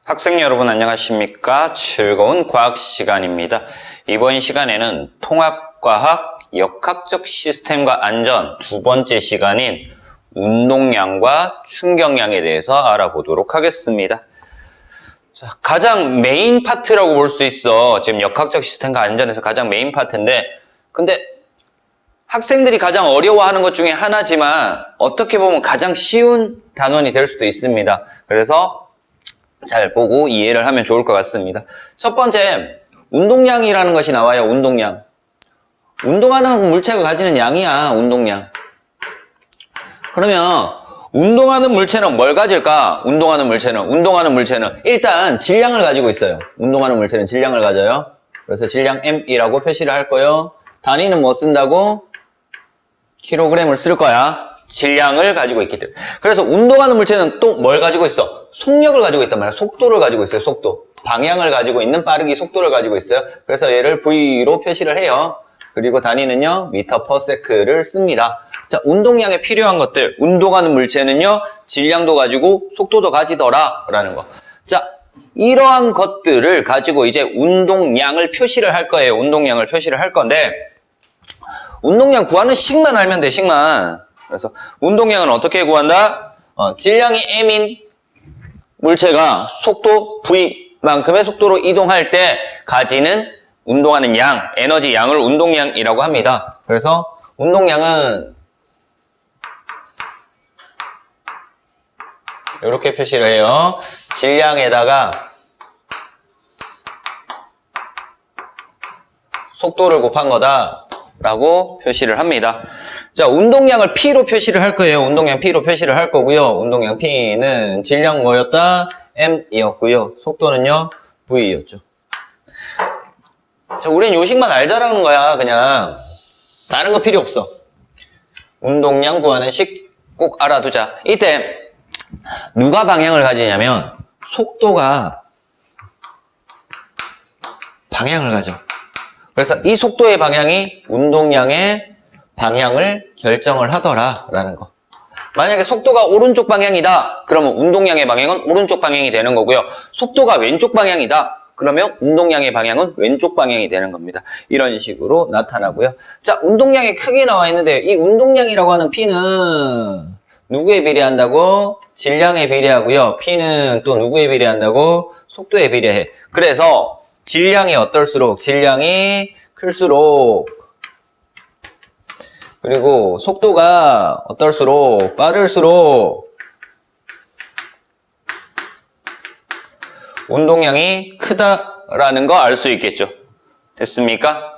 학생 여러분 안녕하십니까? 즐거운 과학 시간입니다. 이번 시간에는 통합과학, 역학적 시스템과 안전 두 번째 시간인 운동량과 충격량에 대해서 알아보도록 하겠습니다. 자, 가장 메인 파트라고 볼 수 있어. 지금 역학적 시스템과 안전에서 가장 메인 파트인데, 근데 학생들이 가장 어려워하는 것 중에 하나지만 어떻게 보면 가장 쉬운 단원이 될 수도 있습니다. 그래서 잘 보고 이해를 하면 좋을 것 같습니다. 첫 번째, 운동량이라는 것이 나와요. 운동량. 운동하는 물체가 가지는 양이야. 운동량. 그러면 운동하는 물체는 뭘 가질까? 운동하는 물체는 일단 질량을 가지고 있어요. 운동하는 물체는 질량을 가져요. 그래서 질량 M이라고 표시를 할 거예요. 단위는 뭐 쓴다고? 킬로그램을 쓸 거야. 질량을 가지고 있기 때문에. 그래서 운동하는 물체는 또 뭘 가지고 있어? 속력을 가지고 있단 말이야. 속도를 가지고 있어요. 속도. 방향을 가지고 있는 빠르기 속도를 가지고 있어요. 그래서 얘를 V로 표시를 해요. 그리고 단위는요, 미터 퍼 세크를 씁니다. 자, 운동량에 필요한 것들. 운동하는 물체는요, 질량도 가지고 속도도 가지더라. 라는 거. 자, 이러한 것들을 가지고 이제 운동량을 표시를 할 거예요. 운동량을 표시를 할 건데, 운동량 구하는 식만 알면 돼, 식만. 그래서 운동량은 어떻게 구한다? 질량이 m인 물체가 속도 v만큼의 속도로 이동할 때 가지는 운동하는 양, 에너지 양을 운동량이라고 합니다. 그래서 운동량은 이렇게 표시를 해요. 질량에다가 속도를 곱한 거다 라고 표시를 합니다. 자, 운동량을 P로 표시를 할 거예요. 운동량 P로 표시를 할 거고요. 운동량 P는 질량 뭐였다? M이었고요. 속도는요? V였죠. 자, 우린 요식만 알자라는 거야. 그냥 다른 거 필요 없어. 운동량 구하는 식 꼭 알아두자. 이때 누가 방향을 가지냐면 속도가 방향을 가져. 그래서 이 속도의 방향이 운동량의 방향을 결정을 하더라라는 거. 만약에 속도가 오른쪽 방향이다. 그러면 운동량의 방향은 오른쪽 방향이 되는 거고요. 속도가 왼쪽 방향이다. 그러면 운동량의 방향은 왼쪽 방향이 되는 겁니다. 이런 식으로 나타나고요. 자, 운동량의 크게 나와 있는데 이 운동량이라고 하는 P는 누구에 비례한다고? 질량에 비례하고요. P는 또 누구에 비례한다고? 속도에 비례해. 그래서 질량이 어떨수록 질량이 클수록 그리고 속도가 어떨수록 빠를수록 운동량이 크다라는 거 알 수 있겠죠. 됐습니까?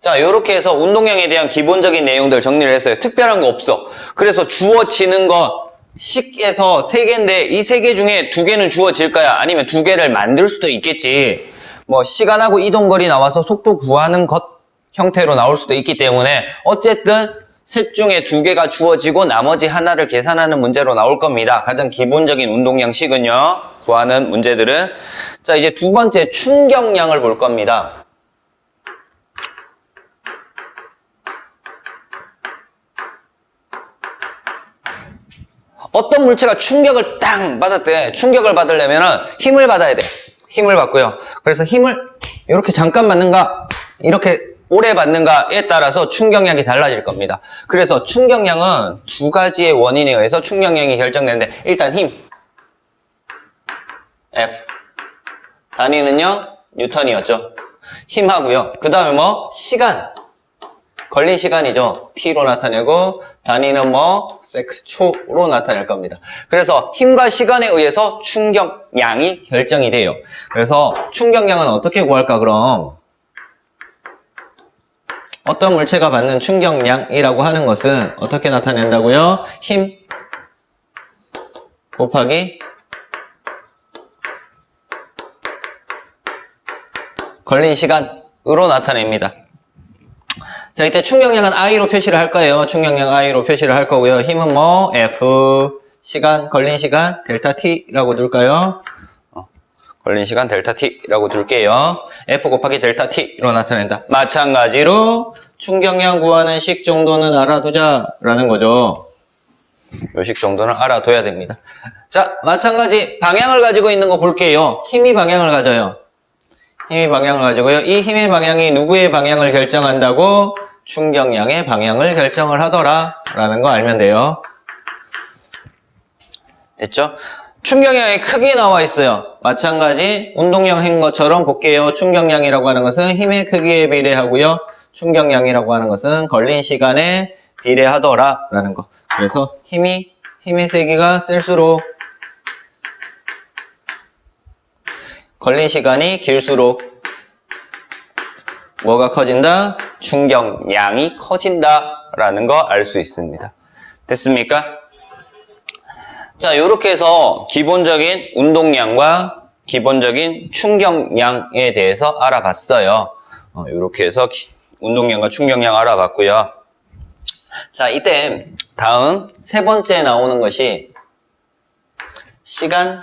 자, 이렇게 해서 운동량에 대한 기본적인 내용들 정리를 했어요. 특별한 거 없어. 그래서 주어지는 거 식에서 3개인데 이 3개 중에 2개는 주어질까요? 아니면 2개를 만들 수도 있겠지. 뭐 시간하고 이동거리 나와서 속도 구하는 것 형태로 나올 수도 있기 때문에 어쨌든 셋 중에 2개가 주어지고 나머지 하나를 계산하는 문제로 나올 겁니다. 가장 기본적인 운동량식은요. 구하는 문제들은. 자, 이제 두 번째 충격량을 볼 겁니다. 어떤 물체가 충격을 땅 받았대. 충격을 받으려면 힘을 받아야 돼. 힘을 받고요. 그래서 힘을 이렇게 잠깐 받는가, 이렇게 오래 받는가에 따라서 충격량이 달라질 겁니다. 그래서 충격량은 2가지의 원인에 의해서 충격량이 결정되는데, 일단 힘. F. 단위는요, 뉴턴이었죠. 힘하고요. 그 다음에 뭐? 시간. 걸린 시간이죠. T로 나타내고, 단위는 뭐? 세크, 초로 나타낼 겁니다. 그래서 힘과 시간에 의해서 충격량이 결정이 돼요. 그래서 충격량은 어떻게 구할까, 그럼? 어떤 물체가 받는 충격량이라고 하는 것은 어떻게 나타낸다고요? 힘 곱하기 걸린 시간으로 나타냅니다. 자, 이때 충격량은 I로 표시를 할 거예요. 충격량 I로 표시를 할 거고요. 힘은 뭐? F, 시간, 걸린 시간, 델타 T라고 둘까요? 걸린 시간 델타 T라고 둘게요. F 곱하기 델타 T로 나타낸다. 마찬가지로 충격량 구하는 식 정도는 알아두자라는 거죠. 요식 정도는 알아둬야 됩니다. 자, 마찬가지 방향을 가지고 있는 거 볼게요. 힘이 방향을 가져요. 힘이 방향을 가지고요. 이 힘의 방향이 누구의 방향을 결정한다고? 충격량의 방향을 결정을 하더라 라는 거 알면 돼요. 됐죠? 충격량이 크게 나와 있어요. 마찬가지 운동량 한 것처럼 볼게요. 충격량이라고 하는 것은 힘의 크기에 비례하고요. 충격량이라고 하는 것은 걸린 시간에 비례하더라 라는 거. 그래서 힘의 세기가 셀수록 걸린 시간이 길수록 뭐가 커진다? 충격량이 커진다 라는 거 알 수 있습니다. 됐습니까? 자, 이렇게 해서 기본적인 운동량과 기본적인 충격량에 대해서 알아봤어요. 이렇게 해서 운동량과 충격량 알아봤고요. 자, 이때 다음 세 번째 나오는 것이 시간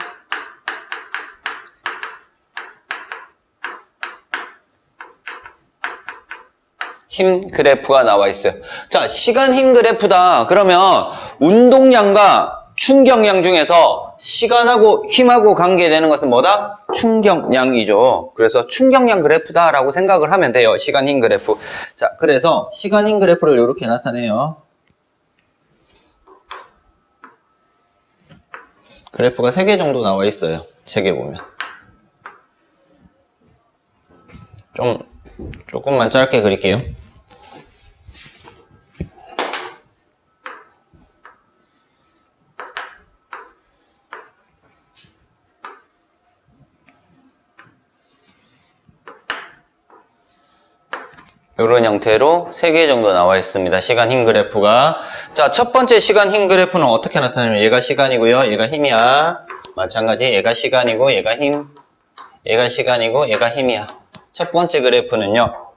힘 그래프가 나와 있어요. 자, 시간 힘 그래프다. 그러면 운동량과 충격량 중에서 시간하고 힘하고 관계되는 것은 뭐다? 충격량이죠. 그래서 충격량 그래프다라고 생각을 하면 돼요. 시간 힘 그래프. 자, 그래서 시간 힘 그래프를 이렇게 나타내요. 그래프가 3개 정도 나와 있어요. 책에 보면. 조금만 짧게 그릴게요. 이런 형태로 3개 정도 나와 있습니다. 시간 힘 그래프가. 자, 첫 번째 시간 힘 그래프는 어떻게 나타나냐면 얘가 시간이고요. 얘가 힘이야. 마찬가지 얘가 시간이고 얘가 힘. 얘가 시간이고 얘가 힘이야. 첫 번째 그래프는요.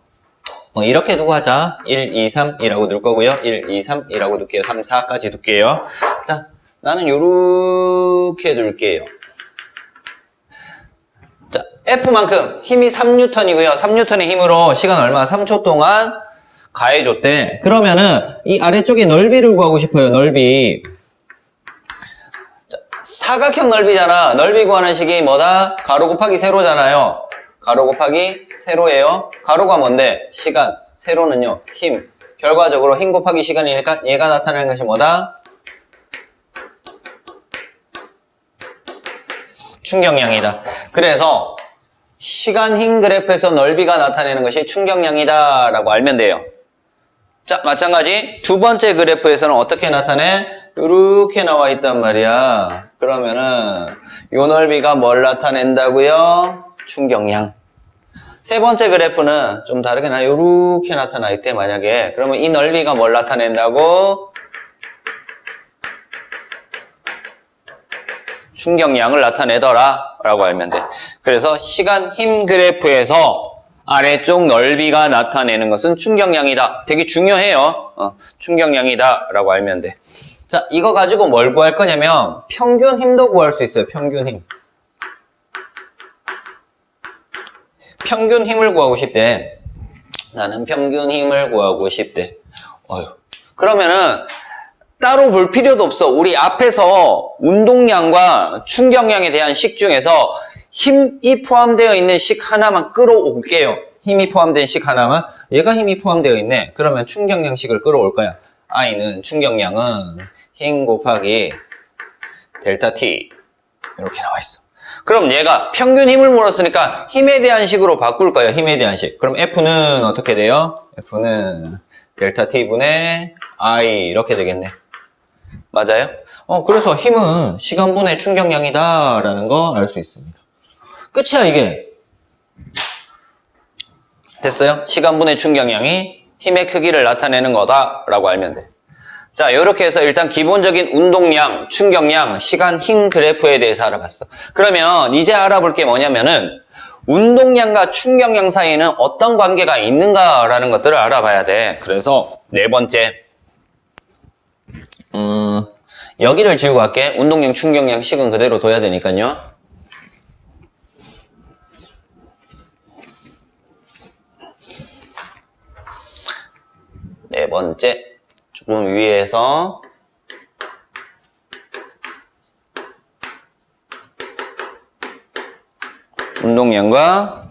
이렇게 두고 하자. 1, 2, 3이라고 둘 거고요. 1, 2, 3이라고 둘게요. 3, 4까지 둘게요. 자, 나는 요렇게 둘게요. 자, F만큼 힘이 3N이고요. 3N의 힘으로 시간 얼마? 3초 동안 가해줬대. 그러면은 이 아래쪽에 넓이를 구하고 싶어요. 넓이. 자, 사각형 넓이잖아. 넓이 구하는 식이 뭐다? 가로 곱하기 세로잖아요. 가로 곱하기 세로예요. 가로가 뭔데? 시간. 세로는요. 힘. 결과적으로 힘 곱하기 시간이니까 얘가 나타내는 것이 뭐다? 충격량이다. 그래서 시간 힘 그래프에서 넓이가 나타내는 것이 충격량이다 라고 알면 돼요. 자, 마찬가지 두 번째 그래프에서는 어떻게 나타내? 이렇게 나와 있단 말이야. 그러면은 요 넓이가 뭘 나타낸다고요? 충격량. 세 번째 그래프는 좀 다르게 이렇게 나타나 있대 만약에. 그러면 이 넓이가 뭘 나타낸다고? 충격량을 나타내더라 라고 알면 돼. 그래서 시간 힘 그래프에서 아래쪽 넓이가 나타내는 것은 충격량이다. 되게 중요해요. 충격량이다 라고 알면 돼. 자, 이거 가지고 뭘 구할 거냐면 평균 힘도 구할 수 있어요. 평균 힘. 평균 힘을 구하고 싶대. 나는 평균 힘을 구하고 싶대. 그러면은 따로 볼 필요도 없어. 우리 앞에서 운동량과 충격량에 대한 식 중에서 힘이 포함되어 있는 식 하나만 끌어올게요. 힘이 포함된 식 하나만. 얘가 힘이 포함되어 있네. 그러면 충격량 식을 끌어올 거야. I는 충격량은 힘 곱하기 델타 T 이렇게 나와 있어. 그럼 얘가 평균 힘을 물었으니까 힘에 대한 식으로 바꿀 거예요. 힘에 대한 식. 그럼 F는 어떻게 돼요? F는 델타 T분의 I 이렇게 되겠네. 맞아요? 그래서 힘은 시간분의 충격량이다 라는 거 알 수 있습니다. 끝이야 이게. 됐어요? 시간분의 충격량이 힘의 크기를 나타내는 거다 라고 알면 돼. 자, 이렇게 해서 일단 기본적인 운동량, 충격량, 시간, 힘 그래프에 대해서 알아봤어. 그러면 이제 알아볼 게 뭐냐면은 운동량과 충격량 사이에는 어떤 관계가 있는가라는 것들을 알아봐야 돼. 그래서 네 번째 여기를 지우고 갈게. 운동량, 충격량, 식은 그대로 둬야 되니까요. 네 번째 조금 위에서 운동량과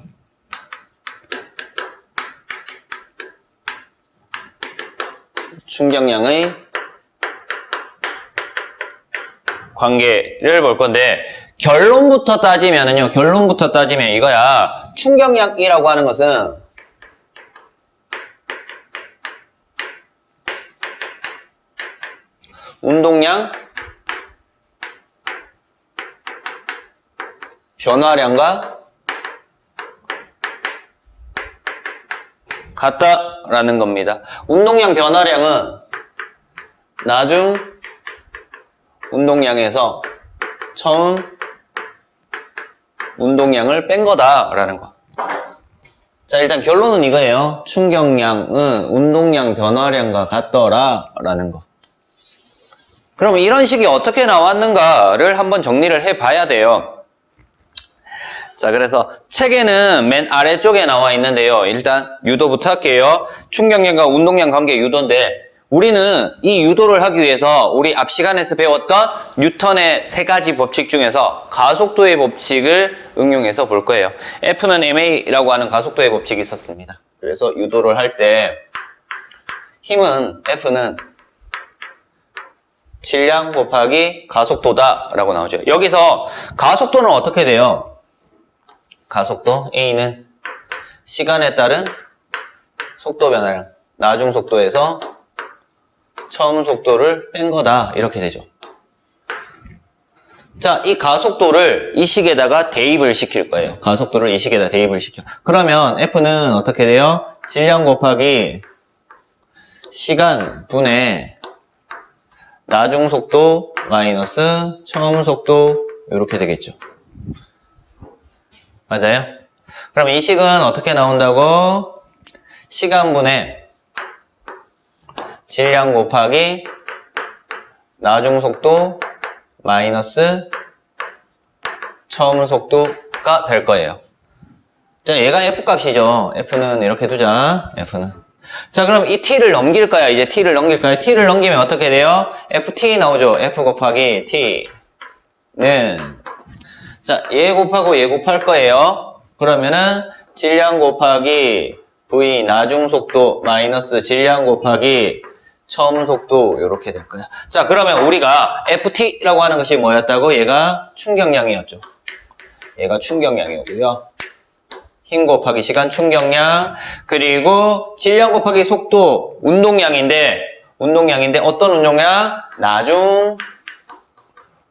충격량의 관계를 볼 건데, 결론부터 따지면은요, 결론부터 따지면 이거야. 충격량이라고 하는 것은 운동량 변화량과 같다라는 겁니다. 운동량 변화량은 나중 운동량에서 처음 운동량을 뺀 거다라는 거. 자, 일단 결론은 이거예요. 충격량은 운동량 변화량과 같더라라는 거. 그럼 이런 식이 어떻게 나왔는가를 한번 정리를 해봐야 돼요. 자, 그래서 책에는 맨 아래쪽에 나와 있는데요. 일단 유도부터 할게요. 충격량과 운동량 관계 유도인데, 우리는 이 유도를 하기 위해서 우리 앞 시간에서 배웠던 뉴턴의 3가지 법칙 중에서 가속도의 법칙을 응용해서 볼 거예요. F는 ma라고 하는 가속도의 법칙이 있었습니다. 그래서 유도를 할 때 힘은 F는 질량 곱하기 가속도다라고 나오죠. 여기서 가속도는 어떻게 돼요? 가속도 A는 시간에 따른 속도 변화량, 나중 속도에서 처음 속도를 뺀 거다, 이렇게 되죠. 자, 이 가속도를 이 식에다가 대입을 시킬 거예요. 가속도를 이 식에다 대입을 시켜. 그러면 F는 어떻게 돼요? 질량 곱하기 시간 분의 나중 속도 마이너스 처음 속도, 이렇게 되겠죠. 맞아요? 그럼 이 식은 어떻게 나온다고? 시간분의 질량 곱하기 나중 속도 마이너스 처음 속도가 될 거예요. 자, 얘가 F 값이죠. F는 이렇게 두자. F는. 자, 그럼 이 T를 넘길까요? 이제 T를 넘길까요? T를 넘기면 어떻게 돼요? FT 나오죠. F 곱하기 T는, 자, 얘 곱하고 얘 곱할 거예요. 그러면은 질량 곱하기 V 나중 속도 마이너스 질량 곱하기 처음 속도, 이렇게 될 거야. 자, 그러면 우리가 FT라고 하는 것이 뭐였다고? 얘가 충격량이었죠. 얘가 충격량이었고요. 힘 곱하기 시간 충격량, 그리고 질량 곱하기 속도 운동량인데 어떤 운동량? 나중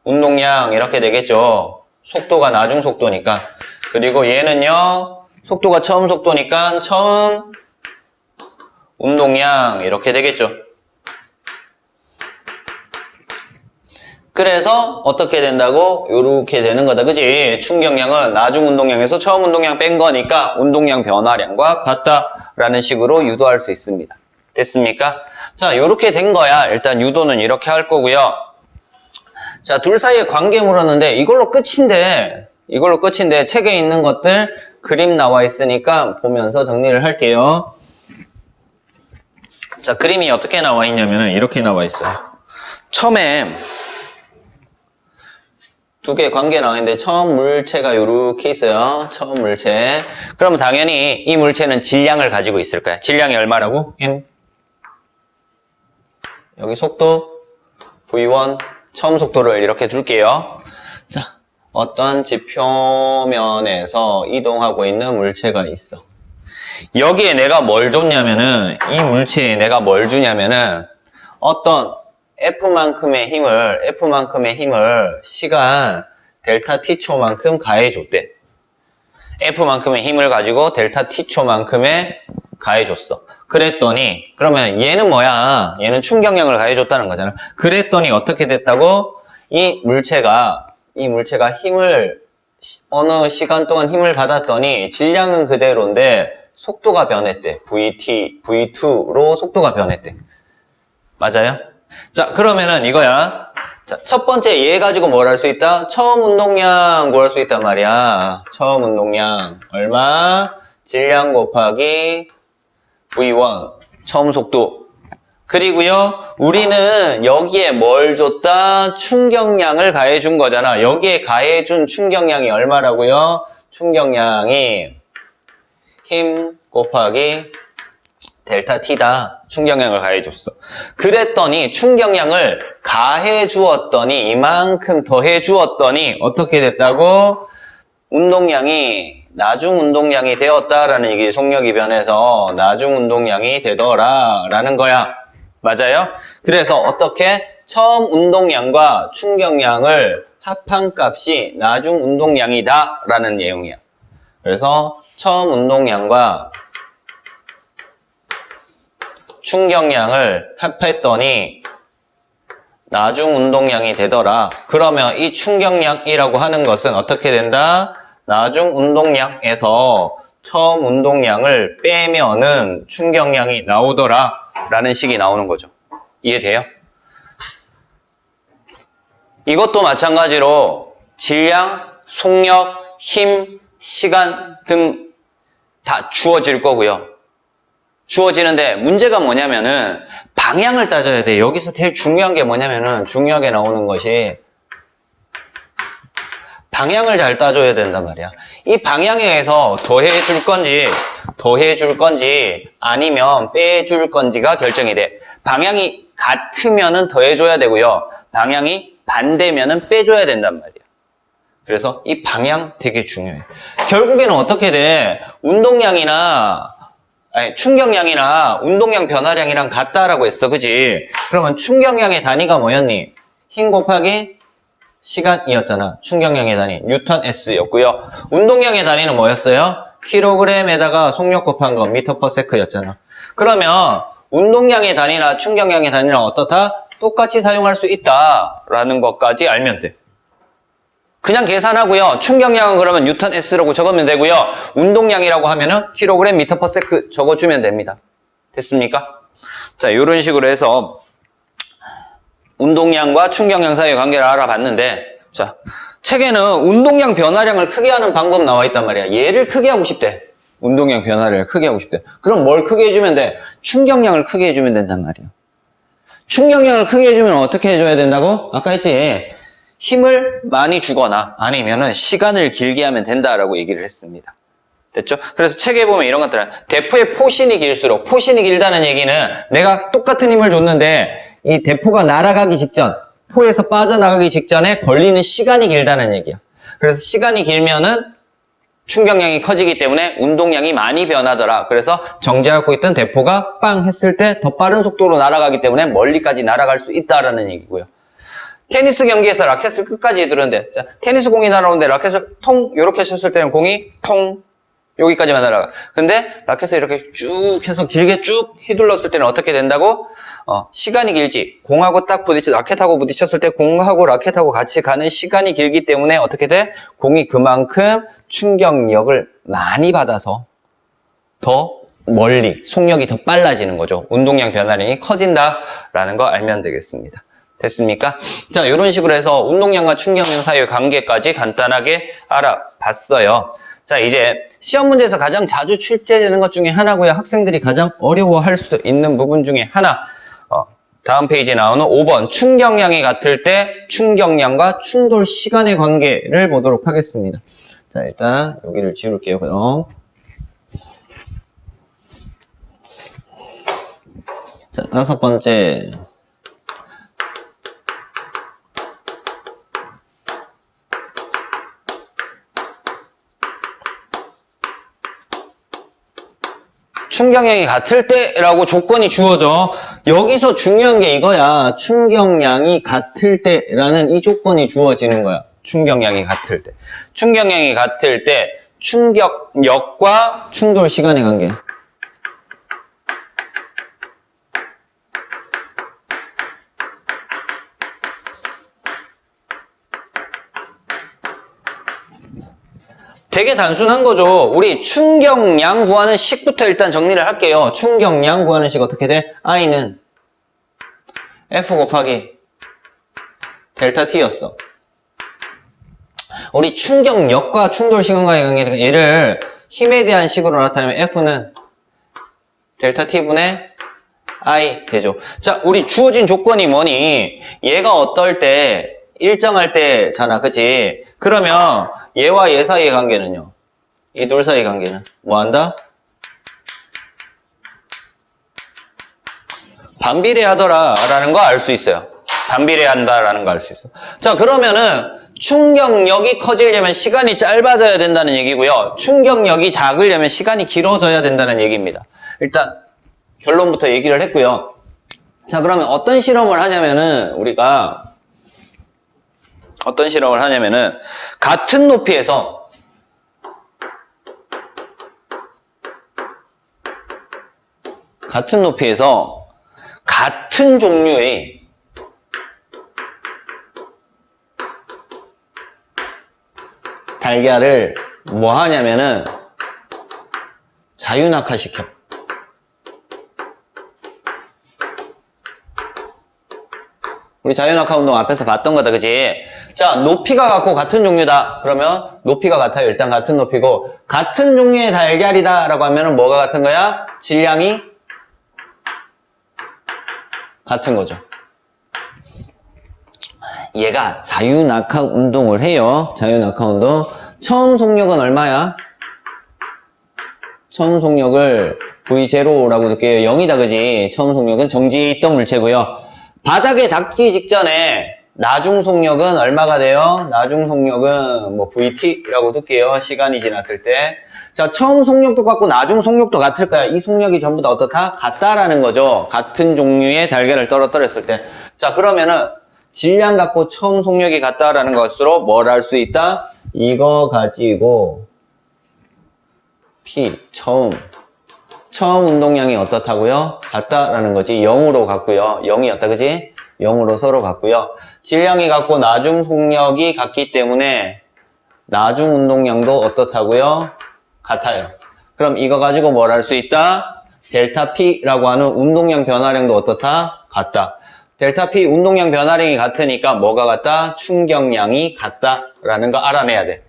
운동량, 이렇게 되겠죠. 속도가 나중 속도니까. 그리고 얘는요, 속도가 처음 속도니까 처음 운동량, 이렇게 되겠죠. 그래서 어떻게 된다고? 이렇게 되는 거다. 그치? 충격량은 나중 운동량에서 처음 운동량 뺀 거니까 운동량 변화량과 같다라는 식으로 유도할 수 있습니다. 됐습니까? 자, 이렇게 된 거야. 일단 유도는 이렇게 할 거고요. 자, 둘 사이의 관계 물었는데 이걸로 끝인데 책에 있는 것들 그림 나와 있으니까 보면서 정리를 할게요. 자, 그림이 어떻게 나와 있냐면은 이렇게 나와 있어요. 처음에 두 개의 관계 나왔는데 처음 물체가 이렇게 있어요. 처음 물체. 그러면 당연히 이 물체는 질량을 가지고 있을 거야. 질량이 얼마라고? M. 여기 속도 V1 처음 속도를 이렇게 둘게요. 자, 어떤 지표면에서 이동하고 있는 물체가 있어. 여기에 내가 뭘 줬냐면은 이 물체에 내가 뭘 주냐면은 어떤 F만큼의 힘을 시간 델타 T초만큼 가해줬대. F만큼의 힘을 가지고 델타 T초만큼의 가해줬어. 그랬더니, 그러면 얘는 뭐야? 얘는 충격량을 가해줬다는 거잖아. 그랬더니 어떻게 됐다고? 이 물체가 힘을, 어느 시간 동안 힘을 받았더니 질량은 그대로인데 속도가 변했대. V2로 속도가 변했대. 맞아요? 자, 그러면은 이거야. 자, 첫 번째 얘 가지고 뭘 할 수 있다? 처음 운동량 구할 수 있단 말이야. 처음 운동량 얼마? 질량 곱하기 V1 처음 속도. 그리고요, 우리는 여기에 뭘 줬다? 충격량을 가해준 거잖아. 여기에 가해준 충격량이 얼마라고요? 충격량이 힘 곱하기 델타 T다. 충격량을 가해줬어. 그랬더니 충격량을 가해주었더니 이만큼 더해주었더니 어떻게 됐다고? 운동량이 나중 운동량이 되었다라는 얘기. 속력이 변해서 나중 운동량이 되더라 라는 거야. 맞아요? 그래서 어떻게? 처음 운동량과 충격량을 합한 값이 나중 운동량이다 라는 내용이야. 그래서 처음 운동량과 충격량을 합했더니 나중 운동량이 되더라. 그러면 이 충격량이라고 하는 것은 어떻게 된다? 나중 운동량에서 처음 운동량을 빼면은 충격량이 나오더라 라는 식이 나오는 거죠. 이해돼요? 이것도 마찬가지로 질량, 속력, 힘, 시간 등 다 주어질 거고요. 주어지는데 문제가 뭐냐면은 방향을 따져야 돼. 여기서 제일 중요한 게 뭐냐면은 중요하게 나오는 것이 방향을 잘 따줘야 된단 말이야. 이 방향에서 더해줄 건지 아니면 빼줄 건지가 결정이 돼. 방향이 같으면은 더해줘야 되고요. 방향이 반대면은 빼줘야 된단 말이야. 그래서 이 방향 되게 중요해. 결국에는 어떻게 돼? 충격량이나 운동량 변화량이랑 같다라고 했어. 그지? 그러면 충격량의 단위가 뭐였니? 힘 곱하기 시간이었잖아. 충격량의 단위 뉴턴 S였고요. 운동량의 단위는 뭐였어요? 킬로그램에다가 속력 곱한 거 미터 퍼 세크였잖아. 그러면 운동량의 단위나 충격량의 단위는 어떻다? 똑같이 사용할 수 있다라는 것까지 알면 돼. 그냥 계산하고요. 충격량은 그러면 뉴턴 S라고 적으면 되고요. 운동량이라고 하면은 킬로그램 미터 퍼 세크 적어주면 됩니다. 됐습니까? 자, 이런 식으로 해서 운동량과 충격량 사이의 관계를 알아봤는데, 자, 책에는 운동량 변화량을 크게 하는 방법 나와 있단 말이야. 얘를 크게 하고 싶대. 운동량 변화량을 크게 하고 싶대. 그럼 뭘 크게 해주면 돼? 충격량을 크게 해주면 된단 말이야. 충격량을 크게 해주면 어떻게 해줘야 된다고? 아까 했지. 힘을 많이 주거나 아니면은 시간을 길게 하면 된다라고 얘기를 했습니다. 됐죠? 그래서 책에 보면 이런 것들은 대포의 포신이 길수록, 포신이 길다는 얘기는 내가 똑같은 힘을 줬는데 이 대포가 날아가기 직전, 포에서 빠져나가기 직전에 걸리는 시간이 길다는 얘기야. 그래서 시간이 길면은 충격량이 커지기 때문에 운동량이 많이 변하더라. 그래서 정지하고 있던 대포가 빵 했을 때 더 빠른 속도로 날아가기 때문에 멀리까지 날아갈 수 있다라는 얘기고요. 테니스 경기에서 라켓을 끝까지 두르는데, 자, 테니스 공이 날아오는데 라켓을 통 이렇게 쳤을 때는 공이 통 여기까지만 날아가. 근데 라켓을 이렇게 쭉 해서 길게 쭉 휘둘렀을 때는 어떻게 된다고? 시간이 길지. 공하고 딱 라켓하고 부딪혔을 때 공하고 라켓하고 같이 가는 시간이 길기 때문에 어떻게 돼? 공이 그만큼 충격력을 많이 받아서 더 멀리, 속력이 더 빨라지는 거죠. 운동량 변화량이 커진다라는 거 알면 되겠습니다. 됐습니까? 자, 이런 식으로 해서 운동량과 충격량 사이의 관계까지 간단하게 알아봤어요. 자, 이제 시험 문제에서 가장 자주 출제되는 것 중에 하나고요. 학생들이 가장 어려워할 수도 있는 부분 중에 하나. 다음 페이지에 나오는 5번 충격량이 같을 때 충격량과 충돌 시간의 관계를 보도록 하겠습니다. 자, 일단 여기를 지울게요. 그럼. 자, 5번째. 충격량이 같을 때라고 조건이 주어져. 여기서 중요한 게 이거야. 충격량이 같을 때라는 이 조건이 주어지는 거야. 충격량이 같을 때. 충격량이 같을 때 충격력과 충돌 시간의 관계. 되게 단순한 거죠. 우리 충격량 구하는 식부터 일단 정리를 할게요. 충격량 구하는 식 어떻게 돼? I는 F 곱하기 델타 T였어. 우리 충격력과 충돌 시간과의 관계니까 얘를 힘에 대한 식으로 나타내면 F는 델타 T분의 I 되죠. 자, 우리 주어진 조건이 뭐니? 얘가 어떨 때? 일정할 때잖아, 그치? 그러면 얘와 얘 사이의 관계는요? 이 둘 사이 관계는 뭐한다? 반비례하더라라는 거 알 수 있어요. 반비례한다라는 거 알 수 있어. 자, 그러면은 충격력이 커지려면 시간이 짧아져야 된다는 얘기고요. 충격력이 작으려면 시간이 길어져야 된다는 얘기입니다. 일단 결론부터 얘기를 했고요. 자, 그러면 어떤 실험을 하냐면은 우리가 어떤 실험을 하냐면은 같은 높이에서 같은 종류의 달걀을 뭐 하냐면은 자유낙하시켜. 우리 자유낙하 운동 앞에서 봤던 거다, 그지? 자, 높이가 같고 같은 종류다. 그러면 높이가 같아요. 일단 같은 높이고 같은 종류의 달걀이다 라고 하면은 뭐가 같은 거야? 질량이 같은 거죠. 얘가 자유낙하 운동을 해요. 자유낙하 운동. 처음 속력은 얼마야? 처음 속력을 V0라고 느껴요. 0이다, 그지? 처음 속력은 정지해 있던 물체고요. 바닥에 닿기 직전에 나중 속력은 얼마가 돼요? 나중 속력은 뭐 VT라고 둘게요. 시간이 지났을 때. 자, 처음 속력도 같고 나중 속력도 같을까요? 이 속력이 전부 다 어떻다? 같다라는 거죠. 같은 종류의 달걀을 떨어뜨렸을 때. 자, 그러면은 질량 갖고 처음 속력이 같다라는 것으로 뭘 알 수 있다? 이거 가지고 P, 처음 운동량이 어떻다고요? 같다라는 거지. 0으로 같고요. 0이었다, 그지? 0으로 서로 같고요. 질량이 같고 나중 속력이 같기 때문에 나중 운동량도 어떻다고요? 같아요. 그럼 이거 가지고 뭘 할 수 있다? 델타 P라고 하는 운동량 변화량도 어떻다? 같다. 델타 P 운동량 변화량이 같으니까 뭐가 같다? 충격량이 같다라는 거 알아내야 돼.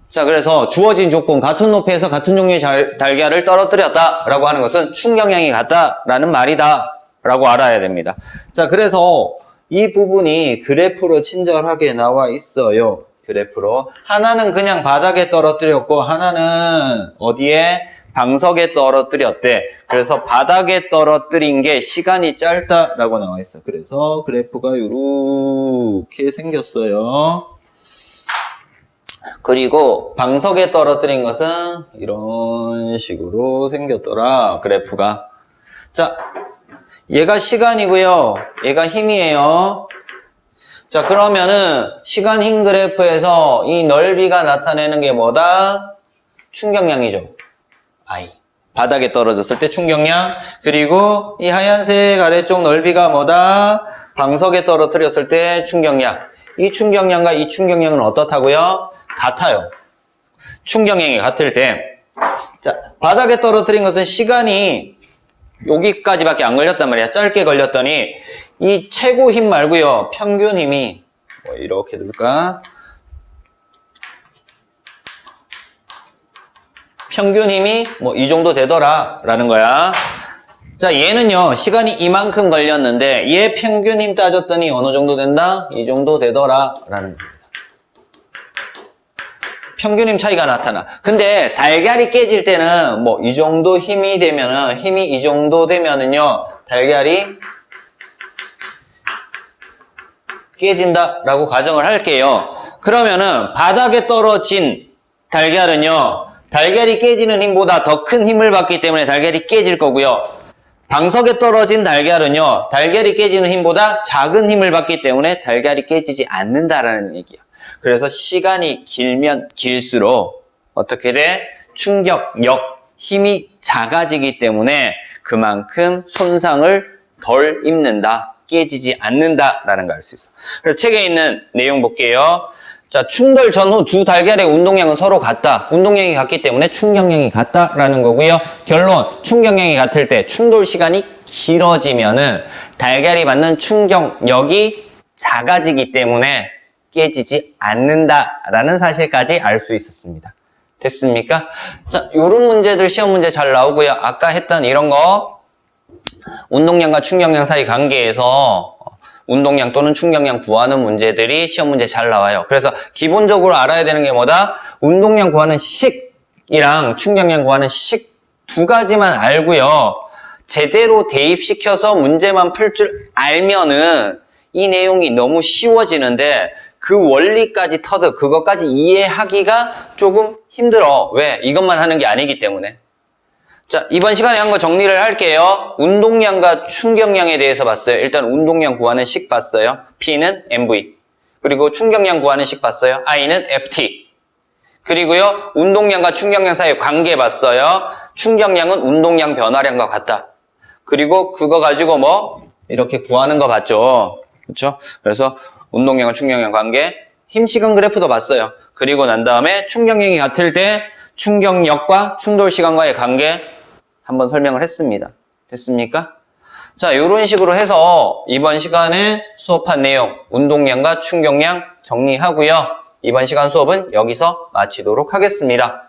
자, 그래서 주어진 조건 같은 높이에서 같은 종류의 달걀을 떨어뜨렸다라고 하는 것은 충격량이 같다라는 말이다라고 알아야 됩니다. 자, 그래서 이 부분이 그래프로 친절하게 나와 있어요. 그래프로. 하나는 그냥 바닥에 떨어뜨렸고 하나는 어디에? 방석에 떨어뜨렸대. 그래서 바닥에 떨어뜨린 게 시간이 짧다라고 나와 있어. 그래서 그래프가 이렇게 생겼어요. 그리고 방석에 떨어뜨린 것은 이런 식으로 생겼더라. 그래프가. 자, 얘가 시간이고요. 얘가 힘이에요. 자, 그러면은 시간 힘 그래프에서 이 넓이가 나타내는 게 뭐다? 충격량이죠. I. 바닥에 떨어졌을 때 충격량. 그리고 이 하얀색 아래쪽 넓이가 뭐다? 방석에 떨어뜨렸을 때 충격량. 이 충격량과 이 충격량은 어떻다고요? 같아요. 충격량이 같을 때. 자, 바닥에 떨어뜨린 것은 시간이 여기까지밖에 안 걸렸단 말이야. 짧게 걸렸더니 이 최고 힘 말고요. 평균 힘이 뭐 이렇게 둘까? 평균 힘이 뭐 이 정도 되더라 라는 거야. 자, 얘는요 시간이 이만큼 걸렸는데 얘 평균 힘 따졌더니 어느 정도 된다? 이 정도 되더라 라는 겁니다. 평균 힘 차이가 나타나. 근데 달걀이 깨질 때는 뭐 이 정도 힘이 되면은 힘이 이 정도 되면은요 달걀이 깨진다 라고 가정을 할게요. 그러면은 바닥에 떨어진 달걀은요 달걀이 깨지는 힘보다 더 큰 힘을 받기 때문에 달걀이 깨질 거고요. 방석에 떨어진 달걀은요 달걀이 깨지는 힘보다 작은 힘을 받기 때문에 달걀이 깨지지 않는다라는 얘기야. 그래서 시간이 길면 길수록 어떻게 돼? 충격력, 힘이 작아지기 때문에 그만큼 손상을 덜 입는다, 깨지지 않는다라는 걸 알 수 있어. 그래서 책에 있는 내용 볼게요. 자, 충돌 전후 두 달걀의 운동량은 서로 같다. 운동량이 같기 때문에 충격량이 같다라는 거고요. 결론, 충격량이 같을 때 충돌 시간이 길어지면은 달걀이 받는 충격력이 작아지기 때문에 깨지지 않는다라는 사실까지 알 수 있었습니다. 됐습니까? 자, 요런 문제들 시험 문제 잘 나오고요. 아까 했던 이런 거 운동량과 충격량 사이 관계에서 운동량 또는 충격량 구하는 문제들이 시험 문제 잘 나와요. 그래서 기본적으로 알아야 되는 게 뭐다? 운동량 구하는 식이랑 충격량 구하는 식 두 가지만 알고요. 제대로 대입시켜서 문제만 풀 줄 알면은 이 내용이 너무 쉬워지는데 그 원리까지 그것까지 이해하기가 조금 힘들어. 왜? 이것만 하는 게 아니기 때문에. 자, 이번 시간에 한 거 정리를 할게요. 운동량과 충격량에 대해서 봤어요. 일단 운동량 구하는 식 봤어요. P는 MV. 그리고 충격량 구하는 식 봤어요. I는 FT. 그리고요, 운동량과 충격량 사이의 관계 봤어요. 충격량은 운동량 변화량과 같다. 그리고 그거 가지고 뭐 이렇게 구하는 거 봤죠. 그렇죠? 그래서 운동량과 충격량 관계, 힘 시간 그래프도 봤어요. 그리고 난 다음에 충격량이 같을 때 충격력과 충돌 시간과의 관계 한번 설명을 했습니다. 됐습니까? 자, 이런 식으로 해서 이번 시간에 수업한 내용, 운동량과 충격량 정리하고요. 이번 시간 수업은 여기서 마치도록 하겠습니다.